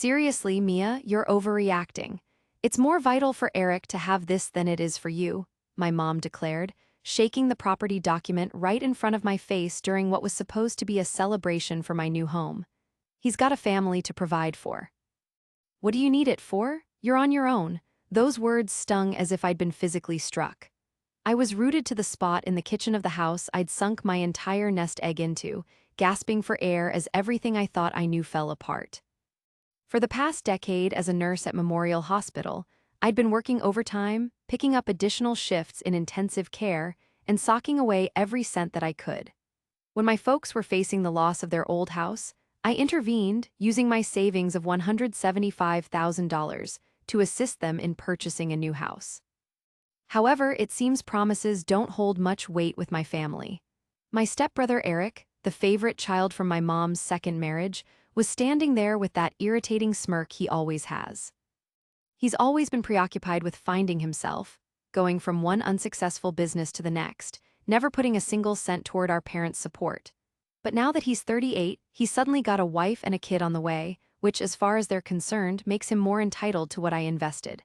Seriously, Mia, you're overreacting. It's more vital for Eric to have this than it is for you, my mom declared, shaking the property document right in front of my face during what was supposed to be a celebration for my new home. He's got a family to provide for. What do you need it for? You're on your own. Those words stung as if I'd been physically struck. I was rooted to the spot in the kitchen of the house I'd sunk my entire nest egg into, gasping for air as everything I thought I knew fell apart. For the past decade as a nurse at Memorial Hospital, I'd been working overtime, picking up additional shifts in intensive care, and socking away every cent that I could. When my folks were facing the loss of their old house, I intervened, using my savings of $175,000 to assist them in purchasing a new house. However, it seems promises don't hold much weight with my family. My stepbrother Eric, the favorite child from my mom's second marriage, was standing there with that irritating smirk he always has. He's always been preoccupied with finding himself, going from one unsuccessful business to the next, never putting a single cent toward our parents' support. But now that he's 38, he's suddenly got a wife and a kid on the way, which, as far as they're concerned, makes him more entitled to what I invested.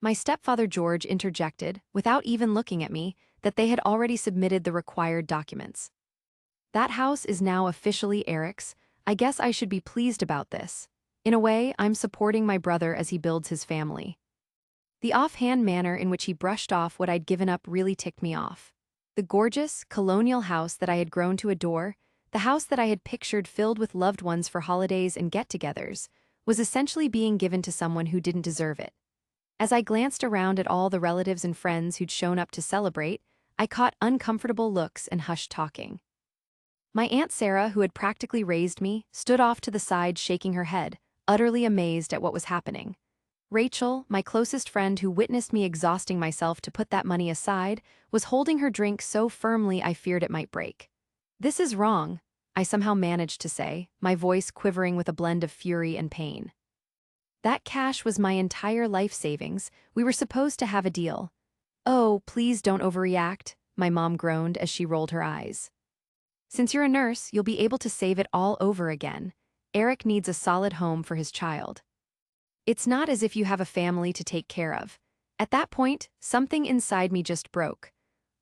My stepfather George interjected, without even looking at me, that they had already submitted the required documents. That house is now officially Eric's. I guess I should be pleased about this. In a way, I'm supporting my brother as he builds his family. The offhand manner in which he brushed off what I'd given up really ticked me off. The gorgeous, colonial house that I had grown to adore, the house that I had pictured filled with loved ones for holidays and get-togethers, was essentially being given to someone who didn't deserve it. As I glanced around at all the relatives and friends who'd shown up to celebrate, I caught uncomfortable looks and hushed talking. My Aunt Sarah, who had practically raised me, stood off to the side shaking her head, utterly amazed at what was happening. Rachel, my closest friend who witnessed me exhausting myself to put that money aside, was holding her drink so firmly I feared it might break. "This is wrong," I somehow managed to say, my voice quivering with a blend of fury and pain. "That cash was my entire life savings. We were supposed to have a deal." "Oh, please don't overreact," my mom groaned as she rolled her eyes. "Since you're a nurse, you'll be able to save it all over again. Eric needs a solid home for his child. It's not as if you have a family to take care of." At that point, something inside me just broke.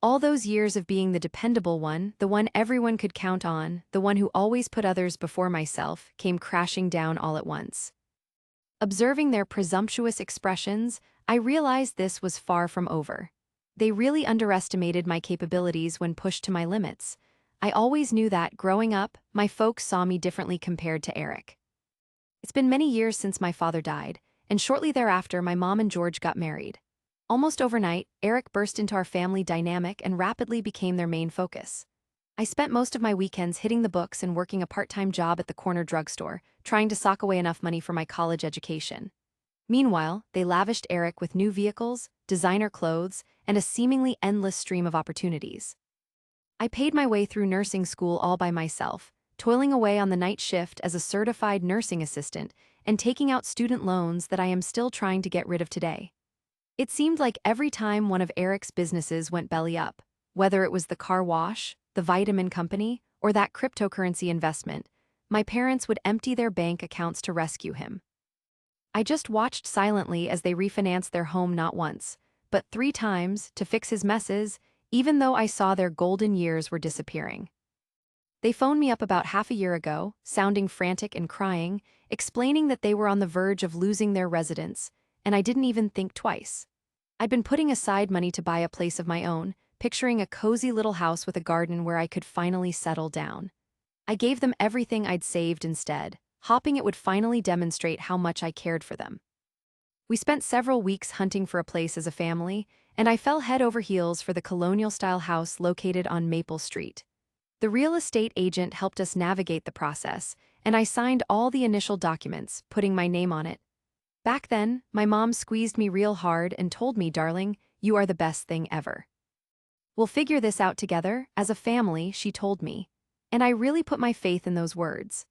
All those years of being the dependable one, the one everyone could count on, the one who always put others before myself, came crashing down all at once. Observing their presumptuous expressions, I realized this was far from over. They really underestimated my capabilities when pushed to my limits. I always knew that, growing up, my folks saw me differently compared to Eric. It's been many years since my father died, and shortly thereafter my mom and George got married. Almost overnight, Eric burst into our family dynamic and rapidly became their main focus. I spent most of my weekends hitting the books and working a part-time job at the corner drugstore, trying to sock away enough money for my college education. Meanwhile, they lavished Eric with new vehicles, designer clothes, and a seemingly endless stream of opportunities. I paid my way through nursing school all by myself, toiling away on the night shift as a certified nursing assistant and taking out student loans that I am still trying to get rid of today. It seemed like every time one of Eric's businesses went belly up, whether it was the car wash, the vitamin company, or that cryptocurrency investment, my parents would empty their bank accounts to rescue him. I just watched silently as they refinanced their home not once, but 3 times to fix his messes, even though I saw their golden years were disappearing. They phoned me up about half a year ago, sounding frantic and crying, explaining that they were on the verge of losing their residence, and I didn't even think twice. I'd been putting aside money to buy a place of my own, picturing a cozy little house with a garden where I could finally settle down. I gave them everything I'd saved instead, hoping it would finally demonstrate how much I cared for them. We spent several weeks hunting for a place as a family, and I fell head over heels for the colonial-style house located on Maple Street. The real estate agent helped us navigate the process, and I signed all the initial documents, putting my name on it. Back then, my mom squeezed me real hard and told me, "Darling, you are the best thing ever. We'll figure this out together, as a family," she told me. And I really put my faith in those words.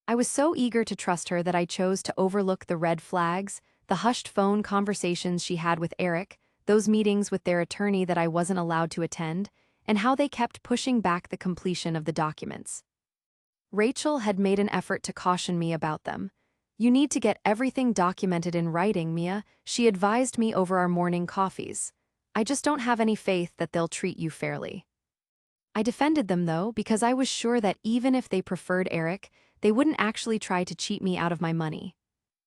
I was so eager to trust her that I chose to overlook the red flags, the hushed phone conversations she had with Eric, those meetings with their attorney that I wasn't allowed to attend, and how they kept pushing back the completion of the documents. Rachel had made an effort to caution me about them. You need to get everything documented in writing, Mia, she advised me over our morning coffees. I just don't have any faith that they'll treat you fairly. I defended them, though, because I was sure that even if they preferred Eric, they wouldn't actually try to cheat me out of my money.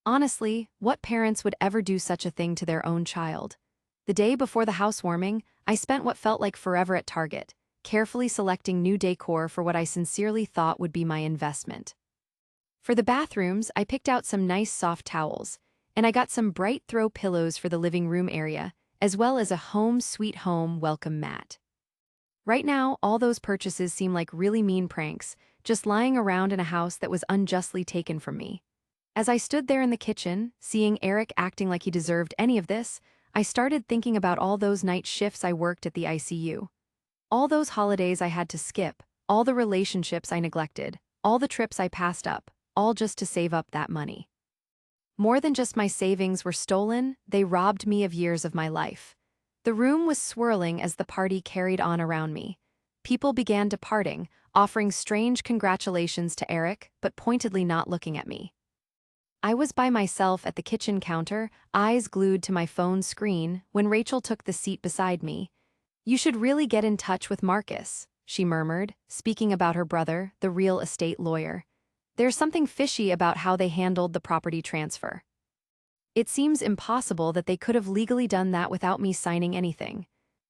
Honestly, what parents would ever do such a thing to their own child? The day before the housewarming, I spent what felt like forever at Target, carefully selecting new decor for what I sincerely thought would be my investment. For the bathrooms, I picked out some nice soft towels, and I got some bright throw pillows for the living room area, as well as a home sweet home welcome mat. Right now, all those purchases seem like really mean pranks, just lying around in a house that was unjustly taken from me. As I stood there in the kitchen, seeing Eric acting like he deserved any of this, I started thinking about all those night shifts I worked at the ICU. All those holidays I had to skip, all the relationships I neglected, all the trips I passed up, all just to save up that money. More than just my savings were stolen, they robbed me of years of my life. The room was swirling as the party carried on around me. People began departing, offering strange congratulations to Eric, but pointedly not looking at me. I was by myself at the kitchen counter, eyes glued to my phone screen, when Rachel took the seat beside me. "You should really get in touch with Marcus," she murmured, speaking about her brother, the real estate lawyer. "There's something fishy about how they handled the property transfer. It seems impossible that they could have legally done that without me signing anything."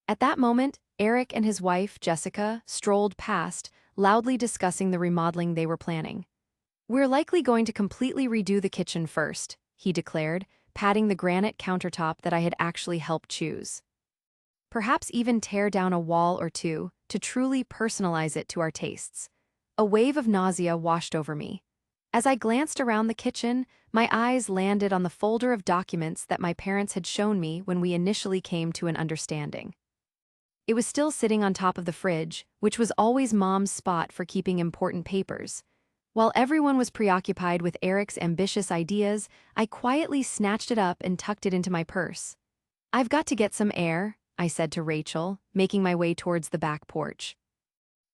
At that moment, Eric and his wife, Jessica, strolled past, loudly discussing the remodeling they were planning. "We're likely going to completely redo the kitchen first," he declared, patting the granite countertop that I had actually helped choose. "Perhaps even tear down a wall or two to truly personalize it to our tastes." A wave of nausea washed over me. As I glanced around the kitchen, my eyes landed on the folder of documents that my parents had shown me when we initially came to an understanding. It was still sitting on top of the fridge, which was always Mom's spot for keeping important papers. While everyone was preoccupied with Eric's ambitious ideas, I quietly snatched it up and tucked it into my purse. "I've got to get some air," I said to Rachel, making my way towards the back porch.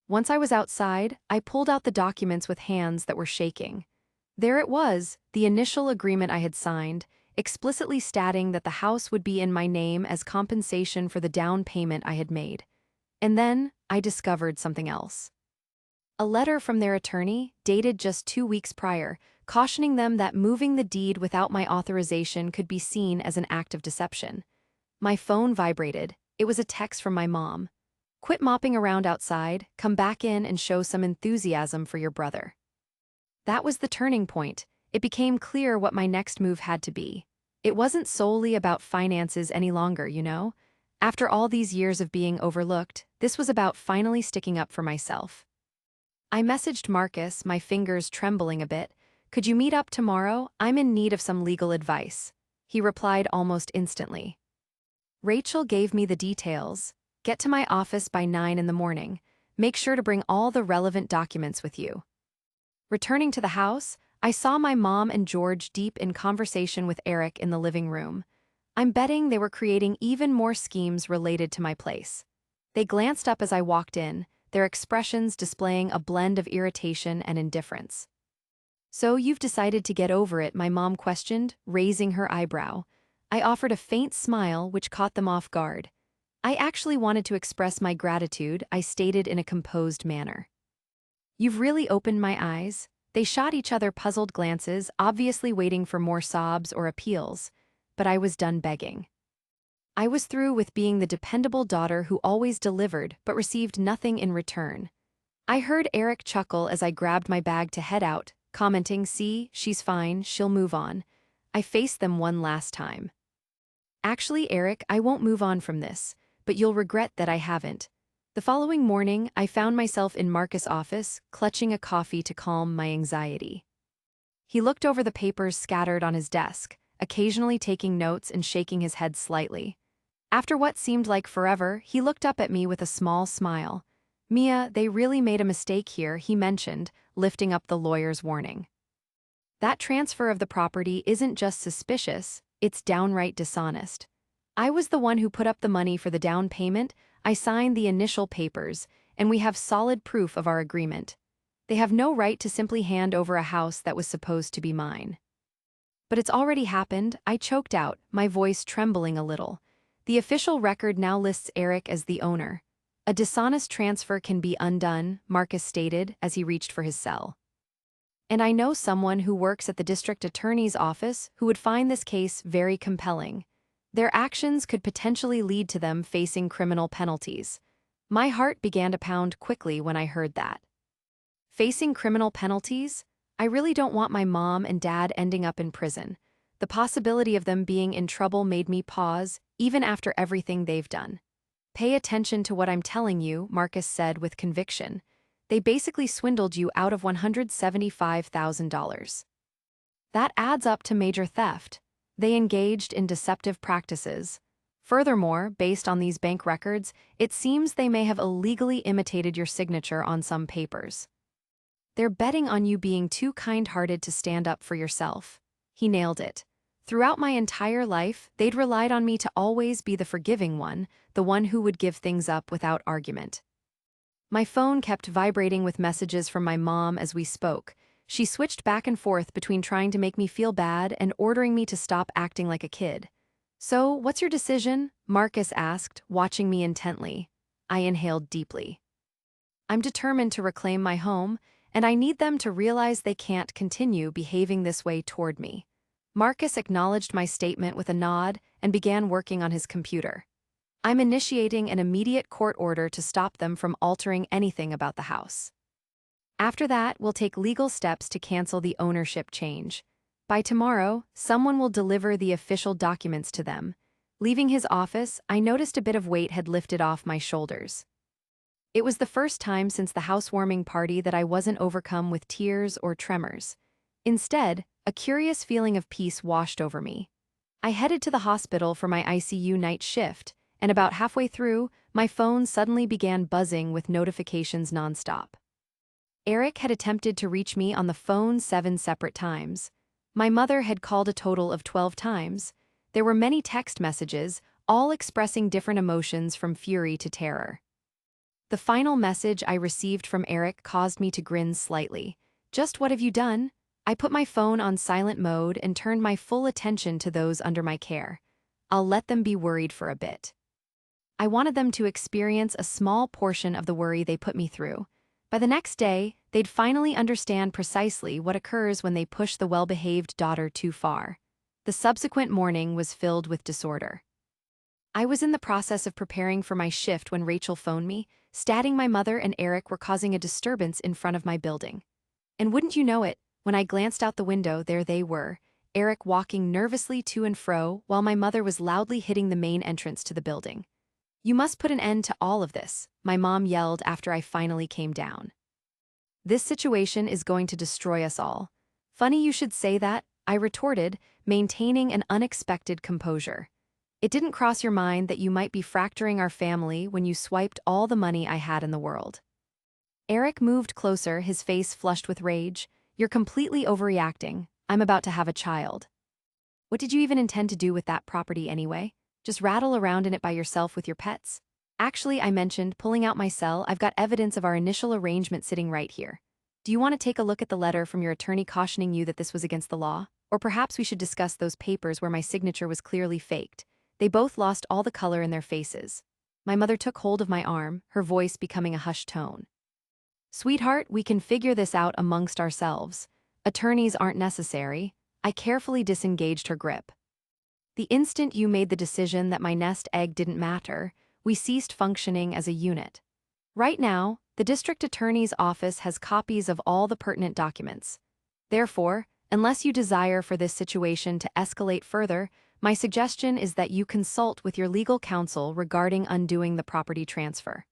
Once I was outside, I pulled out the documents with hands that were shaking. There it was, the initial agreement I had signed, explicitly stating that the house would be in my name as compensation for the down payment I had made. And then, I discovered something else. A letter from their attorney, dated just 2 weeks prior, cautioning them that moving the deed without my authorization could be seen as an act of deception. My phone vibrated. It was a text from my mom. "Quit mopping around outside, come back in and show some enthusiasm for your brother." That was the turning point. It became clear what my next move had to be. It wasn't solely about finances any longer, you know? After all these years of being overlooked, this was about finally sticking up for myself. I messaged Marcus, my fingers trembling a bit. "Could you meet up tomorrow? I'm in need of some legal advice." He replied almost instantly. Rachel gave me the details. "Get to my office by 9 in the morning. Make sure to bring all the relevant documents with you." Returning to the house, I saw my mom and George deep in conversation with Eric in the living room. I'm betting they were creating even more schemes related to my place. They glanced up as I walked in, their expressions displaying a blend of irritation and indifference. "So you've decided to get over it?" my mom questioned, raising her eyebrow. I offered a faint smile which caught them off guard. "I actually wanted to express my gratitude," I stated in a composed manner. "You've really opened my eyes." They shot each other puzzled glances, obviously waiting for more sobs or appeals, but I was done begging. I was through with being the dependable daughter who always delivered but received nothing in return. I heard Eric chuckle as I grabbed my bag to head out, commenting, "See, she's fine, she'll move on." I faced them one last time. "Actually, Eric, I won't move on from this, but you'll regret that I haven't." The following morning, I found myself in Marcus' office, clutching a coffee to calm my anxiety. He looked over the papers scattered on his desk, occasionally taking notes and shaking his head slightly. After what seemed like forever, he looked up at me with a small smile. "Mia, they really made a mistake here," he mentioned, lifting up the lawyer's warning. "That transfer of the property isn't just suspicious, it's downright dishonest. I was the one who put up the money for the down payment, I signed the initial papers, and we have solid proof of our agreement. They have no right to simply hand over a house that was supposed to be mine." But it's already happened, I choked out, my voice trembling a little. The official record now lists Eric as the owner. A dishonest transfer can be undone, Marcus stated as he reached for his cell. And I know someone who works at the district attorney's office who would find this case very compelling. Their actions could potentially lead to them facing criminal penalties. My heart began to pound quickly when I heard that. Facing criminal penalties? I really don't want my mom and dad ending up in prison. The possibility of them being in trouble made me pause, even after everything they've done. Pay attention to what I'm telling you, Marcus said with conviction. They basically swindled you out of $175,000. That adds up to major theft. They engaged in deceptive practices. Furthermore, based on these bank records, it seems they may have illegally imitated your signature on some papers. They're betting on you being too kind-hearted to stand up for yourself. He nailed it. Throughout my entire life, they'd relied on me to always be the forgiving one, the one who would give things up without argument. My phone kept vibrating with messages from my mom as we spoke. She switched back and forth between trying to make me feel bad and ordering me to stop acting like a kid. "So, what's your decision?" Marcus asked, watching me intently. I inhaled deeply. "I'm determined to reclaim my home, and I need them to realize they can't continue behaving this way toward me." Marcus acknowledged my statement with a nod and began working on his computer. "I'm initiating an immediate court order to stop them from altering anything about the house. After that, we'll take legal steps to cancel the ownership change. By tomorrow, someone will deliver the official documents to them." Leaving his office, I noticed a bit of weight had lifted off my shoulders. It was the first time since the housewarming party that I wasn't overcome with tears or tremors. Instead, a curious feeling of peace washed over me. I headed to the hospital for my ICU night shift, and about halfway through, my phone suddenly began buzzing with notifications nonstop. Eric had attempted to reach me on the phone 7 separate times. My mother had called a total of 12 times. There were many text messages, all expressing different emotions from fury to terror. The final message I received from Eric caused me to grin slightly. "Just what have you done?" I put my phone on silent mode and turned my full attention to those under my care. "I'll let them be worried for a bit." I wanted them to experience a small portion of the worry they put me through. By the next day, they'd finally understand precisely what occurs when they push the well-behaved daughter too far. The subsequent morning was filled with disorder. I was in the process of preparing for my shift when Rachel phoned me, stating my mother and Eric were causing a disturbance in front of my building. And wouldn't you know it, when I glanced out the window, there they were, Eric walking nervously to and fro while my mother was loudly hitting the main entrance to the building. "You must put an end to all of this," my mom yelled after I finally came down. "This situation is going to destroy us all." "Funny you should say that," I retorted, maintaining an unexpected composure. "It didn't cross your mind that you might be fracturing our family when you swiped all the money I had in the world." Eric moved closer, his face flushed with rage. "You're completely overreacting. I'm about to have a child." "What did you even intend to do with that property anyway? Just rattle around in it by yourself with your pets?" "Actually," I mentioned, pulling out my cell, "I've got evidence of our initial arrangement sitting right here. Do you want to take a look at the letter from your attorney cautioning you that this was against the law? Or perhaps we should discuss those papers where my signature was clearly faked." They both lost all the color in their faces. My mother took hold of my arm, her voice becoming a hushed tone. "Sweetheart, we can figure this out amongst ourselves. Attorneys aren't necessary." I carefully disengaged her grip. "The instant you made the decision that my nest egg didn't matter, we ceased functioning as a unit. Right now, the district attorney's office has copies of all the pertinent documents. Therefore, unless you desire for this situation to escalate further, my suggestion is that you consult with your legal counsel regarding undoing the property transfer."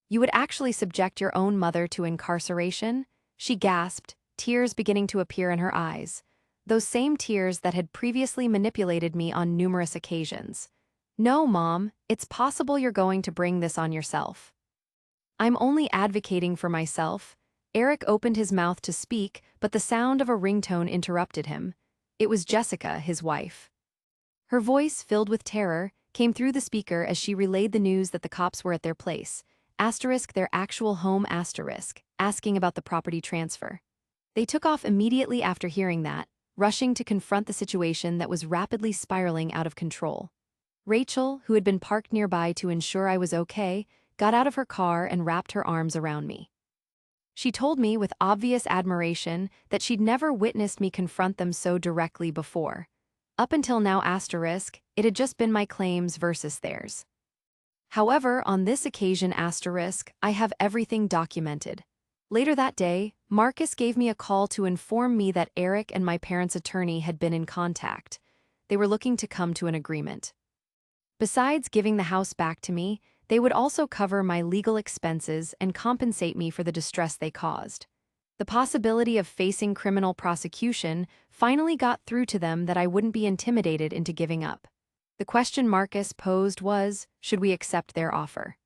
"You would actually subject your own mother to incarceration?" She gasped, tears beginning to appear in her eyes. Those same tears that had previously manipulated me on numerous occasions. "No, Mom, it's possible you're going to bring this on yourself." "I'm only advocating for myself." Eric opened his mouth to speak, but the sound of a ringtone interrupted him. It was Jessica, his wife. Her voice, filled with terror, came through the speaker as she relayed the news that the cops were at their place, their actual home, asking about the property transfer. "They took off immediately after hearing that. rushing to confront the situation that was rapidly spiraling out of control. Rachel, who had been parked nearby to ensure I was okay, got out of her car and wrapped her arms around me. She told me with obvious admiration that she'd never witnessed me confront them so directly before. Up until now, it had just been my claims versus theirs. However, on this occasion, I have everything documented. Later that day, Marcus gave me a call to inform me that Eric and my parents' attorney had been in contact. They were looking to come to an agreement. Besides giving the house back to me, they would also cover my legal expenses and compensate me for the distress they caused. The possibility of facing criminal prosecution finally got through to them that I wouldn't be intimidated into giving up. The question Marcus posed was, should we accept their offer?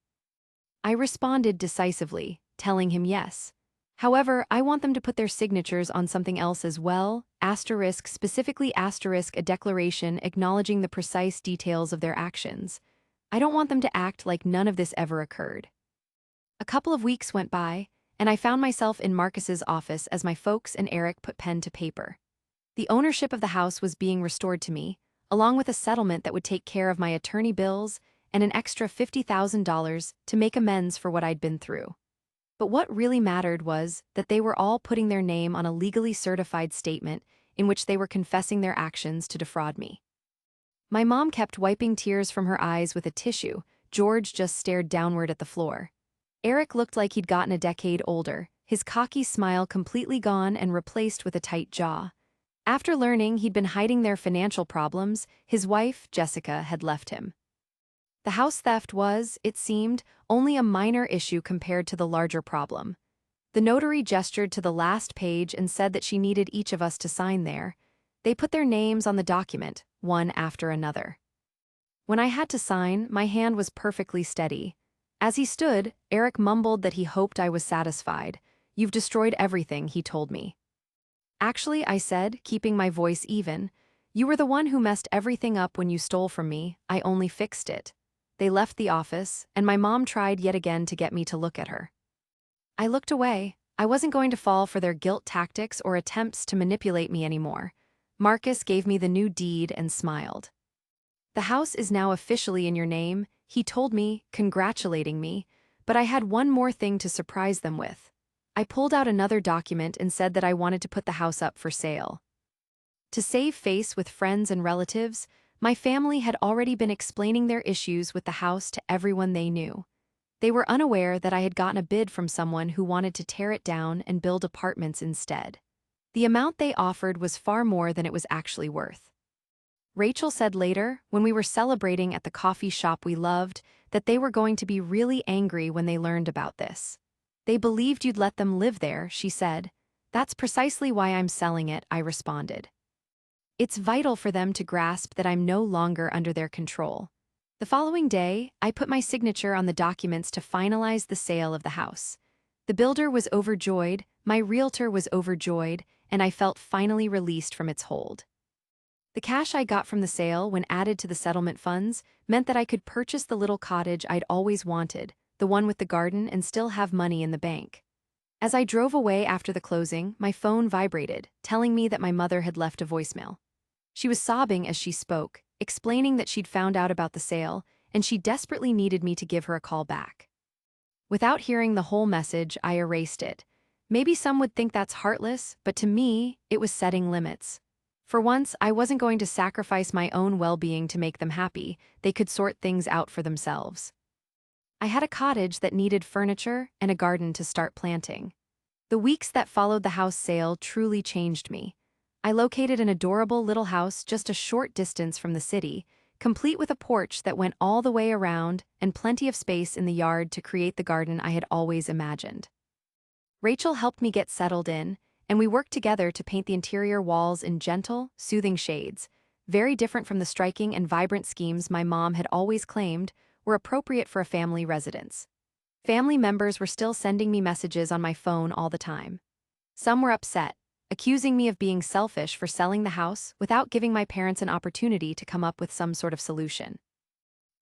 I responded decisively, telling him yes. However, I want them to put their signatures on something else as well, specifically a declaration acknowledging the precise details of their actions. I don't want them to act like none of this ever occurred. A couple of weeks went by, and I found myself in Marcus's office as my folks and Eric put pen to paper. The ownership of the house was being restored to me, along with a settlement that would take care of my attorney bills and an extra $50,000 to make amends for what I'd been through. But what really mattered was that they were all putting their name on a legally certified statement in which they were confessing their actions to defraud me. My mom kept wiping tears from her eyes with a tissue. George just stared downward at the floor. Eric looked like he'd gotten a decade older, his cocky smile completely gone and replaced with a tight jaw. After learning he'd been hiding their financial problems, his wife, Jessica, had left him. The house theft was, it seemed, only a minor issue compared to the larger problem. The notary gestured to the last page and said that she needed each of us to sign there. They put their names on the document, one after another. When I had to sign, my hand was perfectly steady. As he stood, Eric mumbled that he hoped I was satisfied. "You've destroyed everything," he told me. "Actually," I said, keeping my voice even, "you were the one who messed everything up when you stole from me. I only fixed it." They left the office, and my mom tried yet again to get me to look at her. I looked away. I wasn't going to fall for their guilt tactics or attempts to manipulate me anymore. Marcus gave me the new deed and smiled. "The house is now officially in your name," he told me, congratulating me, but I had one more thing to surprise them with. I pulled out another document and said that I wanted to put the house up for sale. To save face with friends and relatives, my family had already been explaining their issues with the house to everyone they knew. They were unaware that I had gotten a bid from someone who wanted to tear it down and build apartments instead. The amount they offered was far more than it was actually worth. Rachel said later, when we were celebrating at the coffee shop we loved, that they were going to be really angry when they learned about this. "They believed you'd let them live there," she said. "That's precisely why I'm selling it," I responded. "It's vital for them to grasp that I'm no longer under their control." The following day, I put my signature on the documents to finalize the sale of the house. The builder was overjoyed, my realtor was overjoyed, and I felt finally released from its hold. The cash I got from the sale, when added to the settlement funds, meant that I could purchase the little cottage I'd always wanted, the one with the garden, and still have money in the bank. As I drove away after the closing, my phone vibrated, telling me that my mother had left a voicemail. She was sobbing as she spoke, explaining that she'd found out about the sale, and she desperately needed me to give her a call back. Without hearing the whole message, I erased it. Maybe some would think that's heartless, but to me, it was setting limits. For once, I wasn't going to sacrifice my own well-being to make them happy. They could sort things out for themselves. I had a cottage that needed furniture and a garden to start planting. The weeks that followed the house sale truly changed me. I located an adorable little house just a short distance from the city, complete with a porch that went all the way around and plenty of space in the yard to create the garden I had always imagined. Rachel helped me get settled in, and we worked together to paint the interior walls in gentle, soothing shades, very different from the striking and vibrant schemes my mom had always claimed were appropriate for a family residence. Family members were still sending me messages on my phone all the time. Some were upset, accusing me of being selfish for selling the house without giving my parents an opportunity to come up with some sort of solution.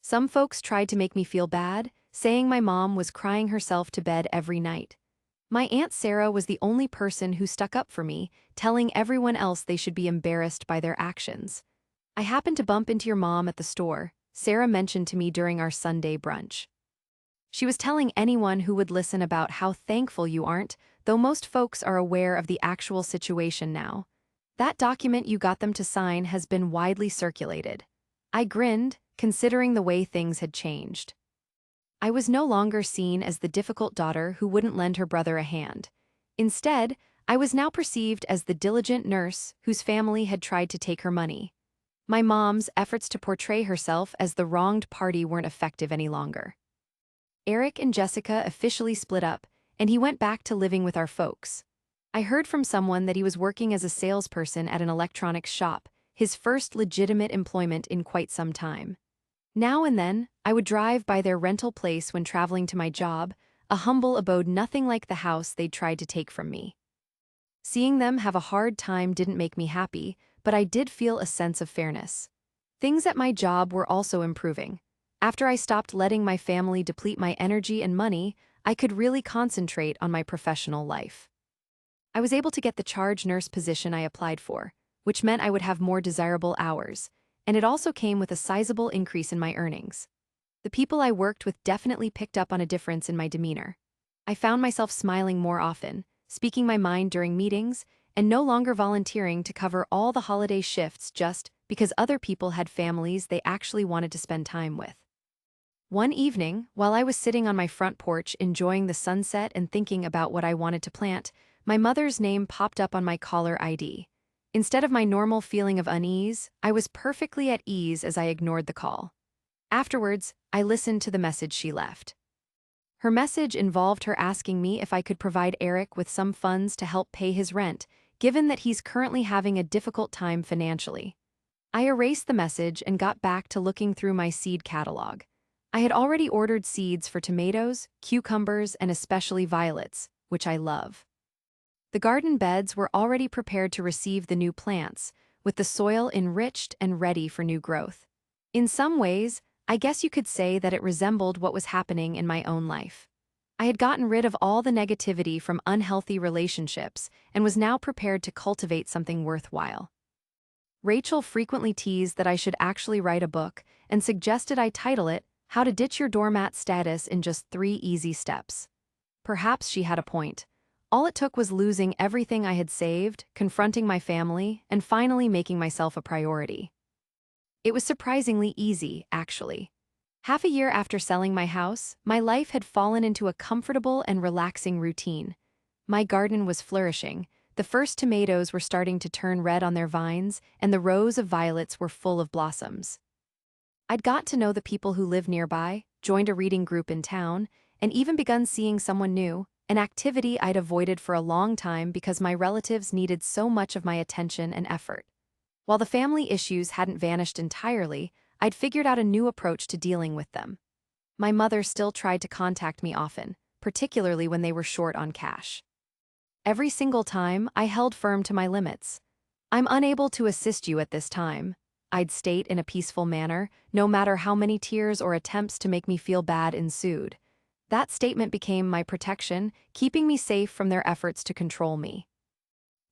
Some folks tried to make me feel bad, saying my mom was crying herself to bed every night. My Aunt Sarah was the only person who stuck up for me, telling everyone else they should be embarrassed by their actions. I happened to bump into your mom at the store, Sarah mentioned to me during our Sunday brunch. She was telling anyone who would listen about how thankful you aren't, though most folks are aware of the actual situation now. That document you got them to sign has been widely circulated. I grinned, considering the way things had changed. I was no longer seen as the difficult daughter who wouldn't lend her brother a hand. Instead, I was now perceived as the diligent nurse whose family had tried to take her money. My mom's efforts to portray herself as the wronged party weren't effective any longer. Eric and Jessica officially split up, and he went back to living with our folks. I heard from someone that he was working as a salesperson at an electronics shop, his first legitimate employment in quite some time. Now and then, I would drive by their rental place when traveling to my job, a humble abode nothing like the house they'd tried to take from me. Seeing them have a hard time didn't make me happy, but I did feel a sense of fairness. Things at my job were also improving. After I stopped letting my family deplete my energy and money, I could really concentrate on my professional life. I was able to get the charge nurse position I applied for, which meant I would have more desirable hours, and it also came with a sizable increase in my earnings. The people I worked with definitely picked up on a difference in my demeanor. I found myself smiling more often, speaking my mind during meetings, and no longer volunteering to cover all the holiday shifts just because other people had families they actually wanted to spend time with. One evening, while I was sitting on my front porch enjoying the sunset and thinking about what I wanted to plant, my mother's name popped up on my caller ID. Instead of my normal feeling of unease, I was perfectly at ease as I ignored the call. Afterwards, I listened to the message she left. Her message involved her asking me if I could provide Eric with some funds to help pay his rent, given that he's currently having a difficult time financially. I erased the message and got back to looking through my seed catalog. I had already ordered seeds for tomatoes, cucumbers, and especially violets, which I love. The garden beds were already prepared to receive the new plants, with the soil enriched and ready for new growth. In some ways, I guess you could say that it resembled what was happening in my own life. I had gotten rid of all the negativity from unhealthy relationships and was now prepared to cultivate something worthwhile. Rachel frequently teased that I should actually write a book and suggested I title it How to Ditch Your Doormat Status in Just 3 Easy Steps. Perhaps she had a point. All it took was losing everything I had saved, confronting my family, and finally making myself a priority. It was surprisingly easy, actually. Half a year after selling my house, my life had fallen into a comfortable and relaxing routine. My garden was flourishing, the first tomatoes were starting to turn red on their vines, and the rows of violets were full of blossoms. I'd got to know the people who lived nearby, joined a reading group in town, and even begun seeing someone new, an activity I'd avoided for a long time because my relatives needed so much of my attention and effort. While the family issues hadn't vanished entirely, I'd figured out a new approach to dealing with them. My mother still tried to contact me often, particularly when they were short on cash. Every single time, I held firm to my limits. "I'm unable to assist you at this time," I'd state in a peaceful manner, no matter how many tears or attempts to make me feel bad ensued. That statement became my protection, keeping me safe from their efforts to control me.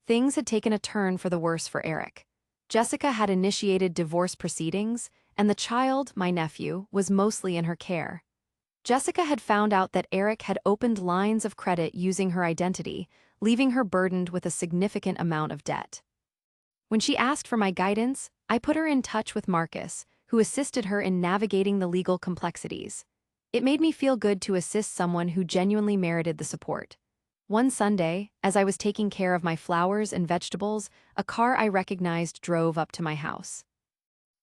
Things had taken a turn for the worse for Eric. Jessica had initiated divorce proceedings, and the child, my nephew, was mostly in her care. Jessica had found out that Eric had opened lines of credit using her identity, leaving her burdened with a significant amount of debt. When she asked for my guidance, I put her in touch with Marcus, who assisted her in navigating the legal complexities. It made me feel good to assist someone who genuinely merited the support. One Sunday, as I was taking care of my flowers and vegetables, a car I recognized drove up to my house.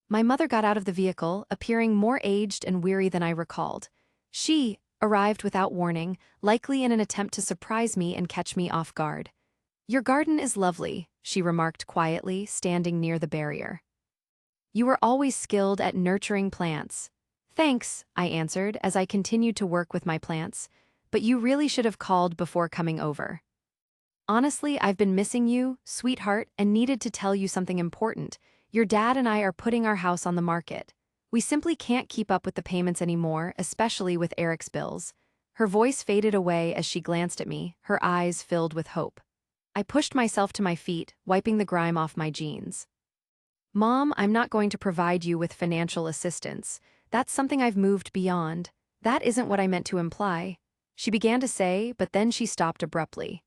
My mother got out of the vehicle, appearing more aged and weary than I recalled. She arrived without warning, likely in an attempt to surprise me and catch me off guard. "Your garden is lovely," she remarked quietly, standing near the barrier. "You were always skilled at nurturing plants." "Thanks," I answered as I continued to work with my plants, "but you really should have called before coming over. Honestly, I've been missing you, sweetheart, and needed to tell you something important. Your dad and I are putting our house on the market. We simply can't keep up with the payments anymore, especially with Eric's bills. Her voice faded away as she glanced at me, her eyes filled with hope. I pushed myself to my feet, wiping the grime off my jeans. Mom, I'm not going to provide you with financial assistance. That's something I've moved beyond. That isn't what I meant to imply. She began to say, but then she stopped abruptly.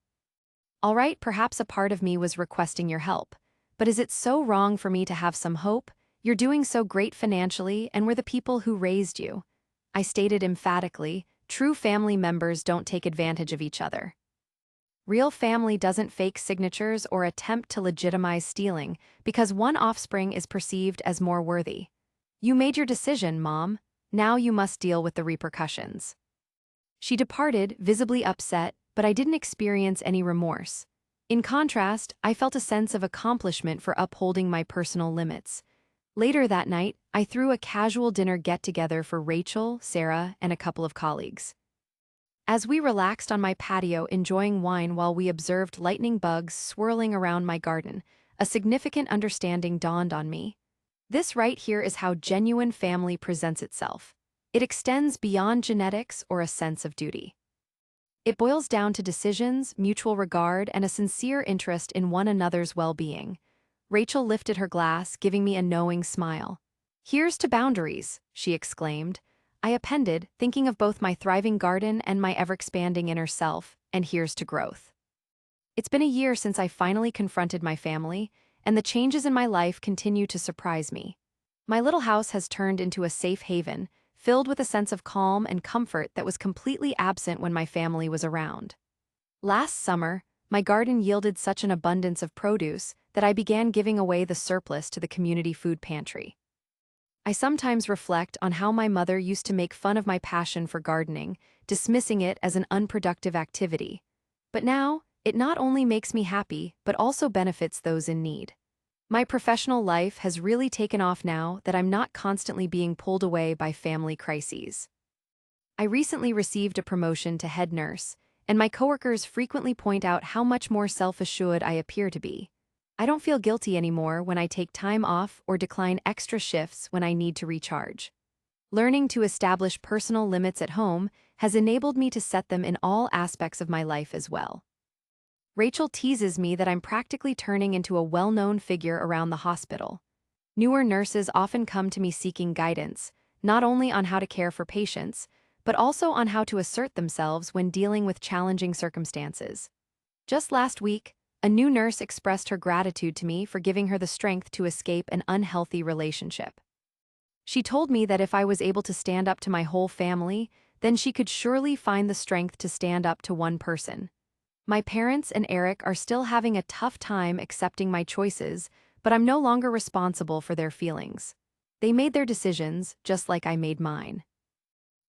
All right, perhaps a part of me was requesting your help. But is it so wrong for me to have some hope? You're doing so great financially, and we're the people who raised you. I stated emphatically, true family members don't take advantage of each other. Real family doesn't fake signatures or attempt to legitimize stealing because one offspring is perceived as more worthy. You made your decision, Mom. Now you must deal with the repercussions. She departed, visibly upset, but I didn't experience any remorse. In contrast, I felt a sense of accomplishment for upholding my personal limits. Later that night, I threw a casual dinner get-together for Rachel, Sarah, and a couple of colleagues. As we relaxed on my patio enjoying wine while we observed lightning bugs swirling around my garden, a significant understanding dawned on me. This right here is how genuine family presents itself. It extends beyond genetics or a sense of duty. It boils down to decisions, mutual regard, and a sincere interest in one another's well-being. Rachel lifted her glass, giving me a knowing smile. "Here's to boundaries," she exclaimed. I appended, thinking of both my thriving garden and my ever-expanding inner self, and here's to growth. It's been a year since I finally confronted my family, and the changes in my life continue to surprise me. My little house has turned into a safe haven, filled with a sense of calm and comfort that was completely absent when my family was around. Last summer, my garden yielded such an abundance of produce that I began giving away the surplus to the community food pantry. I sometimes reflect on how my mother used to make fun of my passion for gardening, dismissing it as an unproductive activity. But now, it not only makes me happy, but also benefits those in need. My professional life has really taken off now that I'm not constantly being pulled away by family crises. I recently received a promotion to head nurse, and my coworkers frequently point out how much more self-assured I appear to be. I don't feel guilty anymore when I take time off or decline extra shifts when I need to recharge. Learning to establish personal limits at home has enabled me to set them in all aspects of my life as well. Rachel teases me that I'm practically turning into a well-known figure around the hospital. Newer nurses often come to me seeking guidance, not only on how to care for patients, but also on how to assert themselves when dealing with challenging circumstances. Just last week, a new nurse expressed her gratitude to me for giving her the strength to escape an unhealthy relationship. She told me that if I was able to stand up to my whole family, then she could surely find the strength to stand up to one person. My parents and Eric are still having a tough time accepting my choices, but I'm no longer responsible for their feelings. They made their decisions, just like I made mine.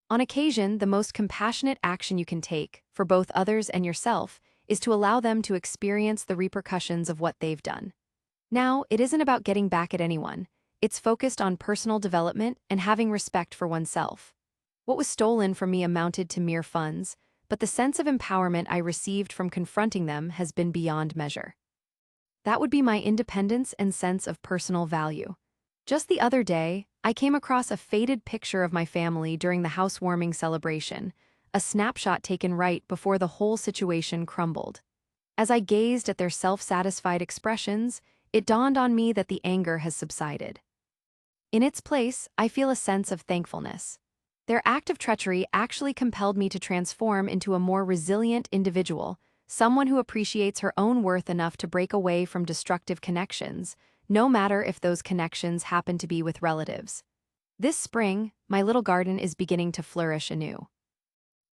On occasion, the most compassionate action you can take, for both others and yourself, is to allow them to experience the repercussions of what they've done. Now, it isn't about getting back at anyone. It's focused on personal development and having respect for oneself. What was stolen from me amounted to mere funds, but the sense of empowerment I received from confronting them has been beyond measure. That would be my independence and sense of personal value. Just the other day, I came across a faded picture of my family during the housewarming celebration, a snapshot taken right before the whole situation crumbled. As I gazed at their self-satisfied expressions, it dawned on me that the anger has subsided. In its place, I feel a sense of thankfulness. Their act of treachery actually compelled me to transform into a more resilient individual, someone who appreciates her own worth enough to break away from destructive connections, no matter if those connections happen to be with relatives. This spring, my little garden is beginning to flourish anew.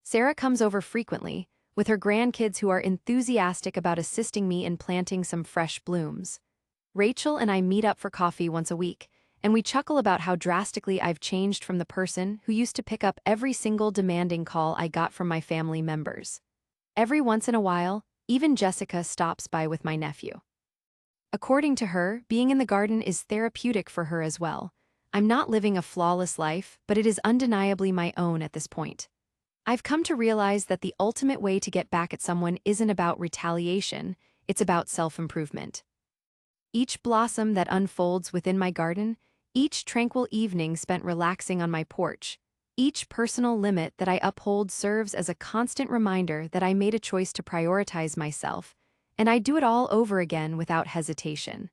Sarah comes over frequently, with her grandkids who are enthusiastic about assisting me in planting some fresh blooms. Rachel and I meet up for coffee once a week, and we chuckle about how drastically I've changed from the person who used to pick up every single demanding call I got from my family members. Every once in a while, even Jessica stops by with my nephew. According to her, being in the garden is therapeutic for her as well. I'm not living a flawless life, but it is undeniably my own at this point. I've come to realize that the ultimate way to get back at someone isn't about retaliation, it's about self-improvement. Each blossom that unfolds within my garden, each tranquil evening spent relaxing on my porch, Each personal limit that I uphold serves as a constant reminder that I made a choice to prioritize myself, and I do it all over again without hesitation.